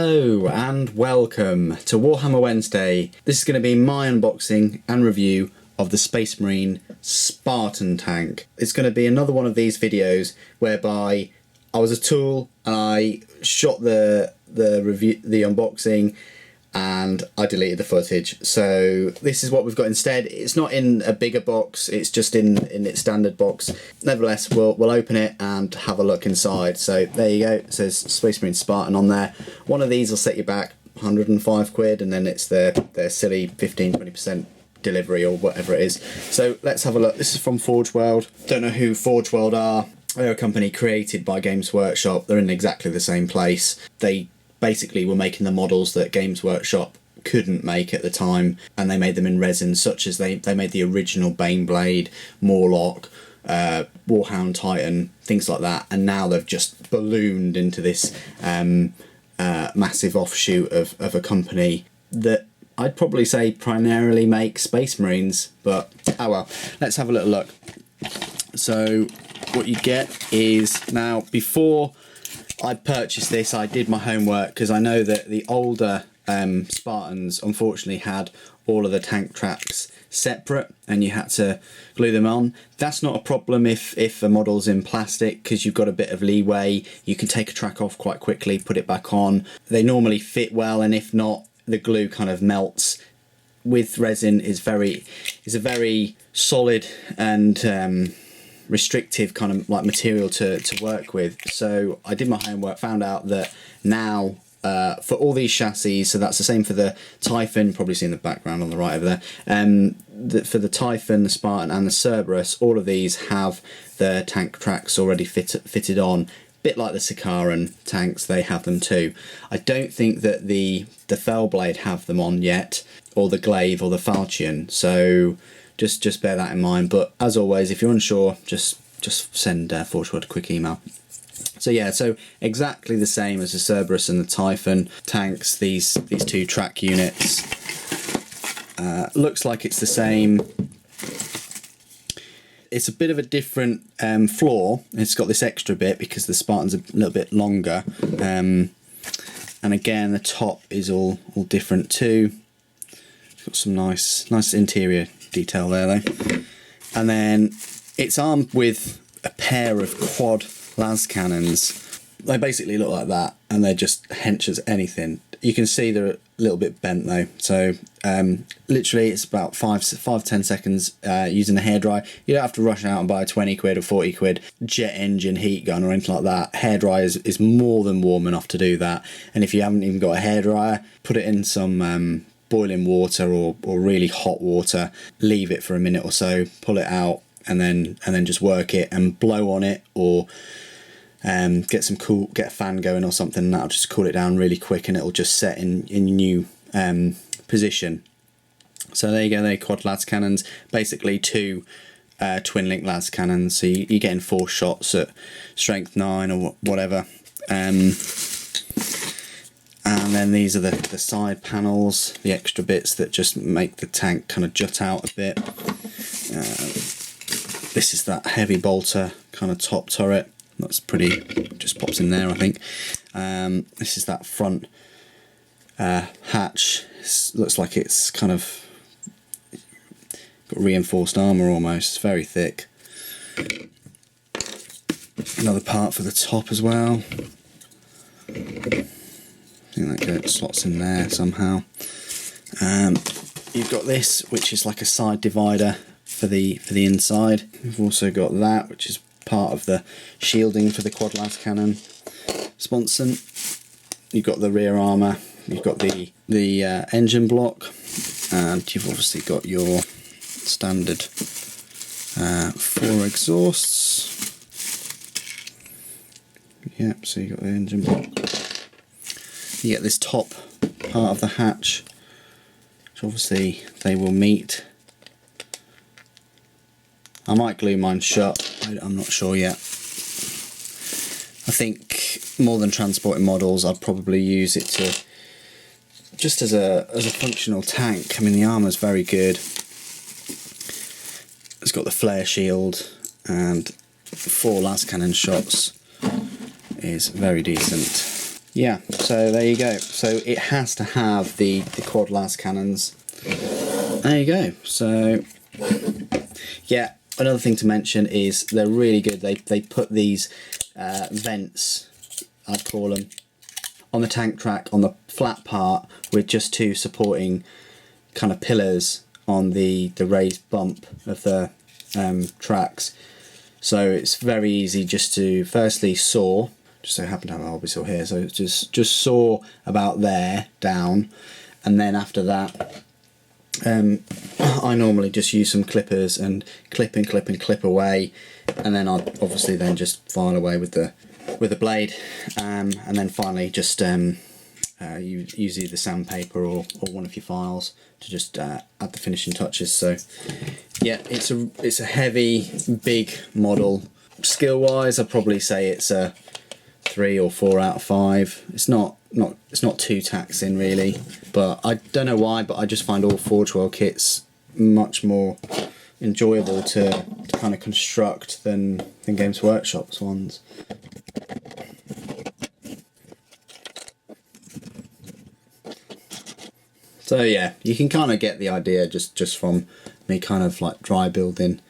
Hello and welcome to Warhammer Wednesday. This is going to be my unboxing and review of the Space Marine Spartan tank. It's going to be another one of these videos whereby I was a tool and I shot the unboxing and I deleted the footage. So this is what we've got instead. It's not in a bigger box, it's just in its standard box. Nevertheless, we'll open it and have a look inside. So there you go, it says Space Marine Spartan on there. One of these will set you back 105 quid, and then it's their silly 15-20% delivery or whatever it is. So let's have a look. This is from Forge World. Don't know who Forge World are. They're a company created by Games Workshop. They're in exactly the same place. They basically were making the models that Games Workshop couldn't make at the time, and they made them in resin, such as they made the original Baneblade, Morlock, Warhound Titan, things like that, and now they've just ballooned into this massive offshoot of a company that I'd probably say primarily make Space Marines, but oh well. Let's have a little look. So what you get is, now before I purchased this, I did my homework, because I know that the older Spartans unfortunately had all of the tank tracks separate and you had to glue them on. That's not a problem if a model's in plastic, because you've got a bit of leeway. You can take a track off quite quickly, put it back on. They normally fit well, and if not, the glue kind of melts. With resin is a very solid and restrictive kind of like material to work with. So I did my homework, found out that now for all these chassis, so that's the same for the Typhon, probably see in the background on the right over there, for the Typhon, the Spartan and the Cerberus, all of these have the tank tracks already fitted on. Bit like the Sakaran tanks, they have them too. I don't think that the Fellblade have them on yet, or the Glaive or the Falchion, so just bear that in mind. But as always, if you're unsure, just send Forge World a quick email. So yeah, so exactly the same as the Cerberus and the Typhon tanks, these two track units. Looks like it's the same. It's a bit of a different floor. It's got this extra bit because the Spartan's a little bit longer. And again, the top is all different too. It's got some nice interior detail there though. And then it's armed with a pair of quad las cannons. They basically look like that, and they're just hench as anything. You can see they're a little bit bent though, so literally it's about 5-10 seconds using a hairdryer. You don't have to rush out and buy a 20 quid or 40 quid jet engine heat gun or anything like that. Hairdryer is more than warm enough to do that, and if you haven't even got a hairdryer, put it in some boiling water or really hot water, leave it for a minute or so, pull it out, and then just work it and blow on it, or get a fan going or something, and that'll just cool it down really quick, and it'll just set in new position. So there you go, they're quad las cannons, basically two twin link las cannons, so you're getting 4 shots at strength 9 or whatever. And then these are the side panels, the extra bits that just make the tank kind of jut out a bit. This is that heavy bolter kind of top turret. That's pretty, just pops in there I think. This is that front hatch. Looks like it's kind of got reinforced armour almost, it's very thick. Another part for the top as well. I think that slots in there somehow. You've got this, which is like a side divider for the inside. We've also got that, which is part of the shielding for the quad las cannon sponson. You've got the rear armour, you've got the engine block, and you've obviously got your standard 4 exhausts. Yep, so you've got the engine block. You get this top part of the hatch, which obviously they will meet. I might glue mine shut, I'm not sure yet. I think more than transporting models, I'd probably use it to just as a functional tank. I mean, the armour's very good. It's got the flare shield, and 4 las cannon shots is very decent. yeah, so there you go. So it has to have the quad las cannons. There you go. So yeah, another thing to mention is they're really good. They put these vents, I'd call them, on the tank track on the flat part with just two supporting kind of pillars on the raised bump of the tracks. So it's very easy just to firstly saw, just so I happen to have a hobby saw here, so just saw about there down, and then after that I normally just use some clippers and clip away, and then I'll obviously then just file away with the blade, and then finally just use either sandpaper or one of your files to just add the finishing touches. So yeah, it's a heavy, big model. Skill wise, I'd probably say it's a 3 or 4 out of 5. It's not too taxing really, but I don't know why, but I just find all Forge World kits much more enjoyable to kind of construct than Games Workshop's ones. So yeah, you can kind of get the idea just from me kind of like dry building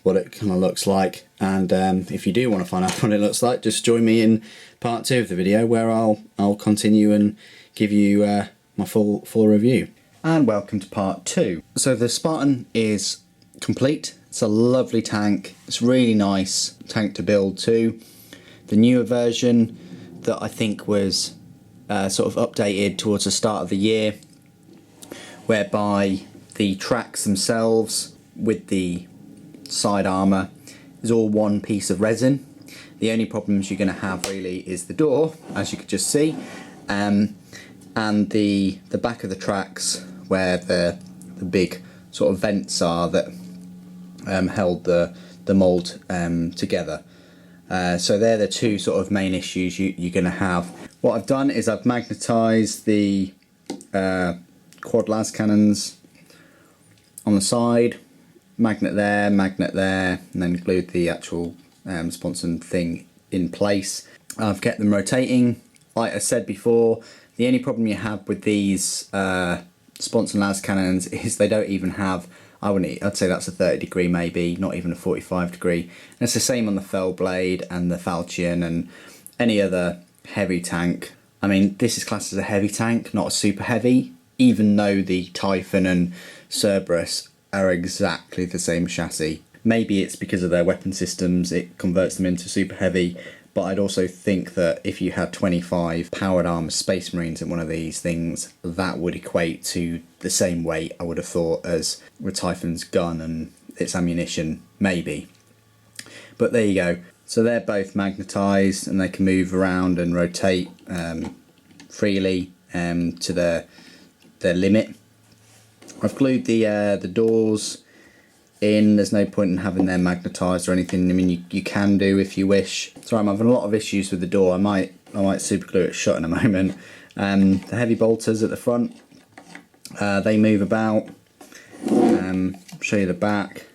what it kind of looks like. And if you do want to find out what it looks like, just join me in part 2 of the video where I'll continue and give you my full review. And welcome to part 2. So the Spartan is complete. It's a lovely tank. It's a really nice tank to build too. The newer version that I think was sort of updated towards the start of the year, whereby the tracks themselves with the side armour is all one piece of resin. The only problems you're going to have really is the door, as you could just see, and the back of the tracks where the big sort of vents are that held the mould together. So they're the two sort of main issues you're going to have. What I've done is I've magnetised the quad las cannons on the side, magnet there, and then glued the actual sponson thing in place. I've kept them rotating. Like I said before, the only problem you have with these sponson las cannons is they don't even have, I'd say that's a 30 degree maybe, not even a 45 degree. And it's the same on the Fell Blade and the Falchion and any other heavy tank. I mean, this is classed as a heavy tank, not a super heavy, even though the Typhon and Cerberus are exactly the same chassis. Maybe it's because of their weapon systems, it converts them into super heavy, but I'd also think that if you had 25 powered armoured Space Marines in one of these things, that would equate to the same weight, I would have thought, as with Typhon's gun and its ammunition, maybe. But there you go. So they're both magnetised and they can move around and rotate freely to their limit. I've glued the doors in. There's no point in having them magnetised or anything. I mean, you can do if you wish. Sorry, I'm having a lot of issues with the door. I might super glue it shut in a moment. The heavy bolters at the front, they move about. Show you the back.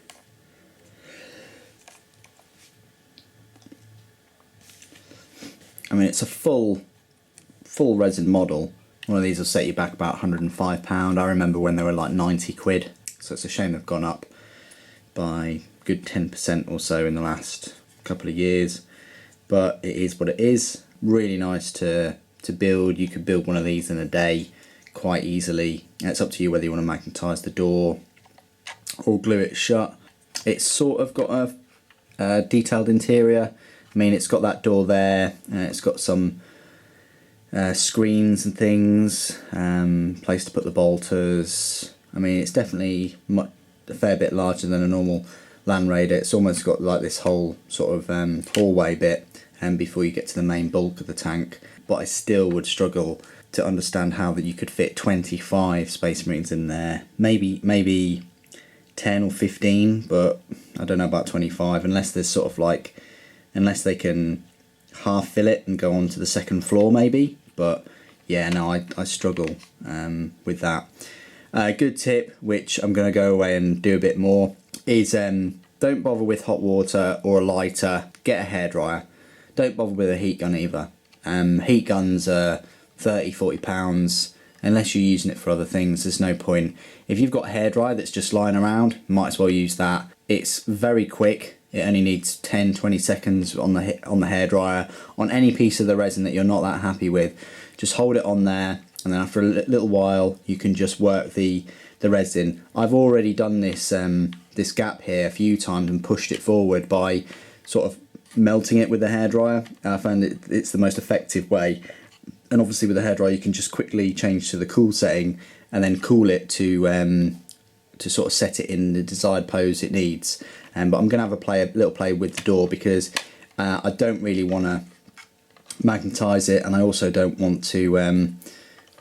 I mean, it's a full resin model. One of these will set you back about £105. I remember when they were like 90 quid. So it's a shame they've gone up by a good 10% or so in the last couple of years. But it is what it is. Really nice to build. You could build one of these in a day quite easily. It's up to you whether you want to magnetise the door or glue it shut. It's sort of got a detailed interior. I mean, it's got that door there, and it's got some screens and things, place to put the bolters. I mean, it's definitely a fair bit larger than a normal Land Raider. It's almost got like this whole sort of hallway bit before you get to the main bulk of the tank. But I still would struggle to understand how that you could fit 25 Space Marines in there. Maybe 10 or 15, but I don't know about 25, unless there's sort of like, unless they can half fill it and go on to the second floor maybe. But yeah, no, I struggle with that. Good tip, which I'm going to go away and do a bit more, is don't bother with hot water or a lighter. Get a hairdryer. Don't bother with a heat gun either. Heat guns are £30–40. Unless you're using it for other things, there's no point. If you've got a hairdryer that's just lying around, might as well use that. It's very quick. It only needs 10–20 seconds on the hairdryer. On any piece of the resin that you're not that happy with, just hold it on there, and then after a little while you can just work the resin. I've already done this this gap here a few times and pushed it forward by sort of melting it with the hairdryer. I found it's the most effective way. And obviously with the hairdryer you can just quickly change to the cool setting and then cool it to sort of set it in the desired pose it needs. But I'm going to have a little play with the door, because I don't really want to magnetise it, and I also don't want to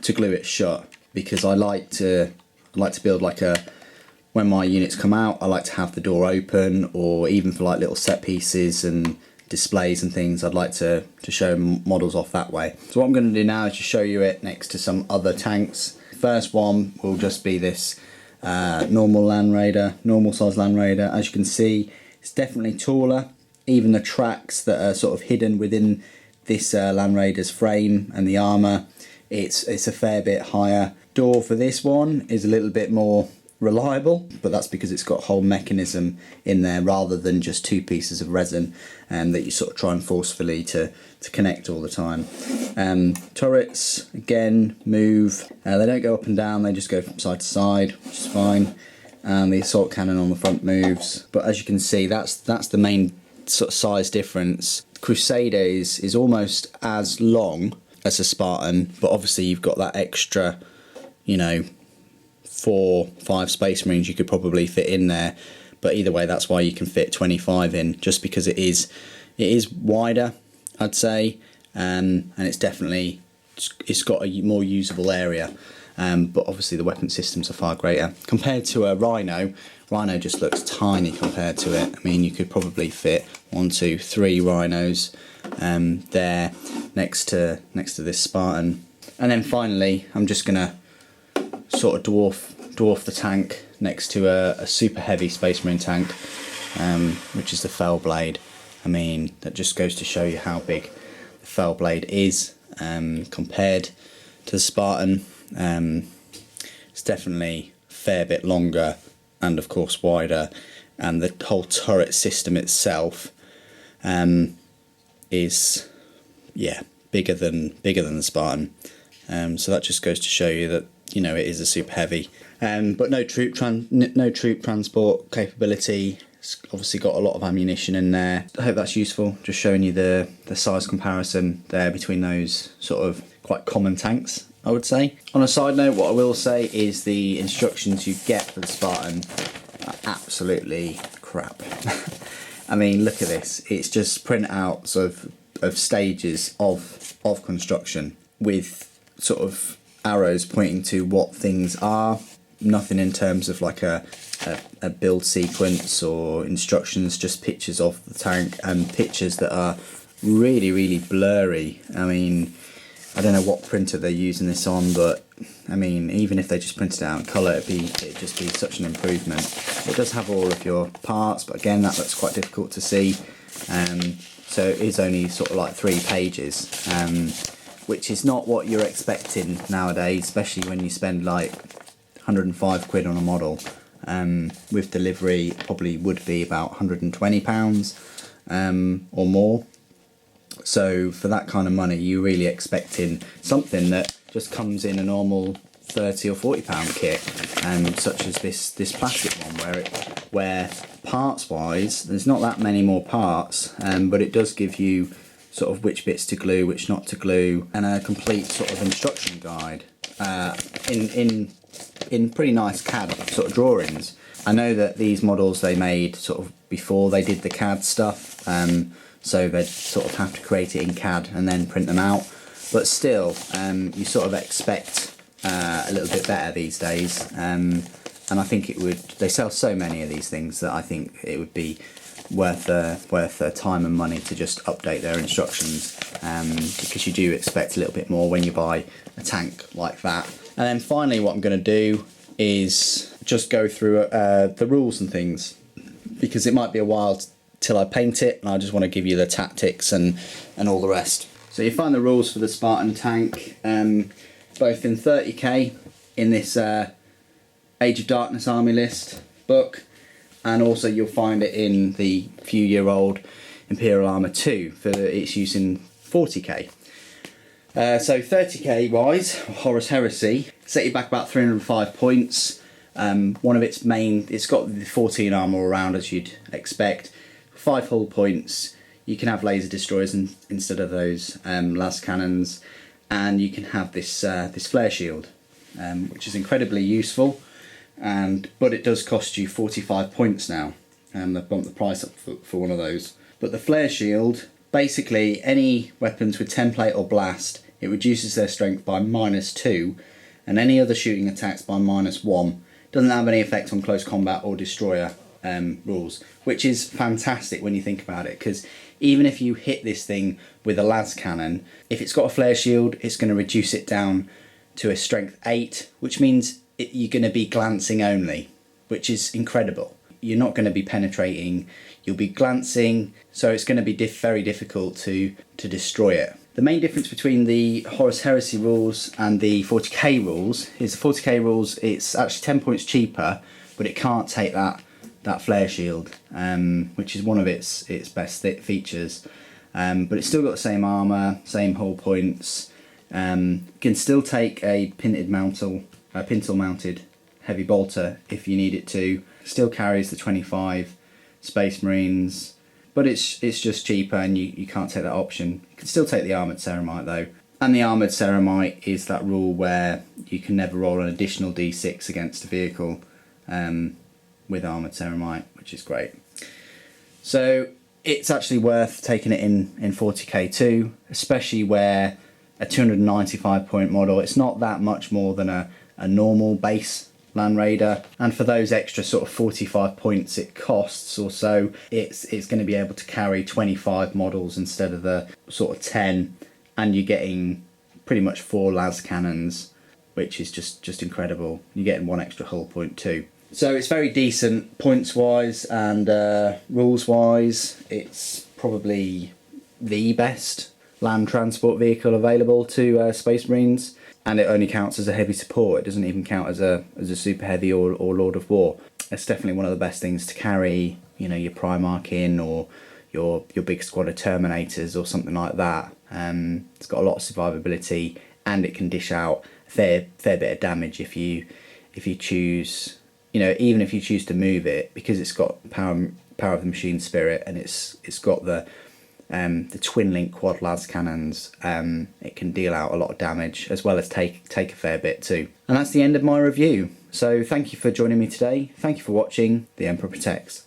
glue it shut, because I like to build like when my units come out, I like to have the door open, or even for like little set pieces and displays and things, I'd like to show models off that way. So what I'm going to do now is just show you it next to some other tanks. First one will just be this normal size Land Raider. As you can see, it's definitely taller. Even the tracks that are sort of hidden within this Land Raider's frame and the armour, it's a fair bit higher. Door for this one is a little bit more reliable, but that's because it's got a whole mechanism in there rather than just two pieces of resin that you sort of try and forcefully to connect all the time. Turrets again move, they don't go up and down, they just go from side to side, which is fine. The assault cannon on the front moves, but as you can see, that's the main sort of size difference. Crusader is almost as long as a Spartan, but obviously you've got that extra, you know, 4–5 Space Marines you could probably fit in there, but either way that's why you can fit 25 in, just because it is wider, I'd say, and it's got a more usable area, but obviously the weapon systems are far greater compared to a Rhino. Rhino just looks tiny compared to it. I mean, you could probably fit 1, 2, 3 Rhinos there next to this Spartan. And then finally I'm just gonna sort of dwarf the tank next to a super heavy Space Marine tank, which is the Fell Blade. I mean, that just goes to show you how big the Fell Blade is compared to the Spartan. It's definitely a fair bit longer and of course wider, and the whole turret system itself is bigger than the Spartan. So that just goes to show you that, you know, it is a super heavy, but no troop transport capability. It's obviously got a lot of ammunition in there. I hope that's useful, just showing you the size comparison there between those sort of quite common tanks, I would say. On a side note, what I will say is the instructions you get for the Spartan are absolutely crap. I mean, look at this. It's just print out sort of stages of construction with sort of arrows pointing to what things are. Nothing in terms of like a build sequence or instructions, just pictures of the tank, and pictures that are really, really blurry. I mean, I don't know what printer they're using this on, but I mean, even if they just printed it out in colour, it'd just be such an improvement. It does have all of your parts, but again, that looks quite difficult to see. So it is only sort of like 3 pages, which is not what you're expecting nowadays, especially when you spend like 105 quid on a model. With delivery, it probably would be about £120 or more. So for that kind of money, you're really expecting something that just comes in a normal £30 or £40 kit, such as this plastic one, where parts wise there's not that many more parts, but it does give you sort of which bits to glue, which not to glue, and a complete sort of instruction guide in pretty nice CAD sort of drawings. I know that these models they made sort of before they did the CAD stuff, so they'd sort of have to create it in CAD and then print them out, but still you sort of expect a little bit better these days, and I think they sell so many of these things that I think it would be worth their time and money to just update their instructions, because you do expect a little bit more when you buy a tank like that. And then finally what I'm going to do is just go through the rules and things, because it might be a while till I paint it, and I just want to give you the tactics and all the rest. So you find the rules for the Spartan tank both in 30k in this Age of Darkness Army List book, and also you'll find it in the few-year-old Imperial Armour 2 for its use in 40k. So 30k wise, Horus Heresy, set you back about 305 points. One of its main, it's got the 14 armour all round as you'd expect. 5 hull points, you can have laser destroyers instead of those las cannons, and you can have this this flare shield, which is incredibly useful. But it does cost you 45 points now. They've bumped the price up for one of those. But the flare shield, basically any weapons with template or blast, it reduces their strength by -2, and any other shooting attacks by -1. Doesn't have any effect on close combat or destroyer rules, which is fantastic when you think about it, because even if you hit this thing with a las cannon, if it's got a flare shield, it's going to reduce it down to a strength 8, which means you're going to be glancing only, which is incredible. You're not going to be penetrating, you'll be glancing, so it's going to be very difficult to destroy it. The main difference between the Horus Heresy rules and the 40k rules is the 40k rules, it's actually 10 points cheaper, but it can't take that flare shield, which is one of its best features. But it's still got the same armour, same hull points. Can still take a pintle mounted heavy bolter if you need it to. Still carries the 25 Space Marines, but it's just cheaper and you can't take that option. You can still take the Armoured Ceramite though. And the Armoured Ceramite is that rule where you can never roll an additional d6 against a vehicle with Armoured Ceramite, which is great. So it's actually worth taking it in 40k too, especially where a 295 point model, it's not that much more than a normal base Land Raider, and for those extra sort of 45 points it costs or so, it's going to be able to carry 25 models instead of the sort of 10, and you're getting pretty much 4 las cannons, which is just incredible. You're getting 1 extra hull point too. So it's very decent points wise, and rules wise it's probably the best land transport vehicle available to Space Marines. And it only counts as a heavy support. It doesn't even count as a super heavy or Lord of War. It's definitely one of the best things to carry, you know, your Primarch in, or your big squad of Terminators or something like that. It's got a lot of survivability, and it can dish out a fair bit of damage if you choose, you know, even if you choose to move it, because it's got power of the machine spirit, and it's got the twin link quad las cannons. It can deal out a lot of damage as well as take a fair bit too. And that's the end of my review. So thank you for joining me today. Thank you for watching. The Emperor Protects.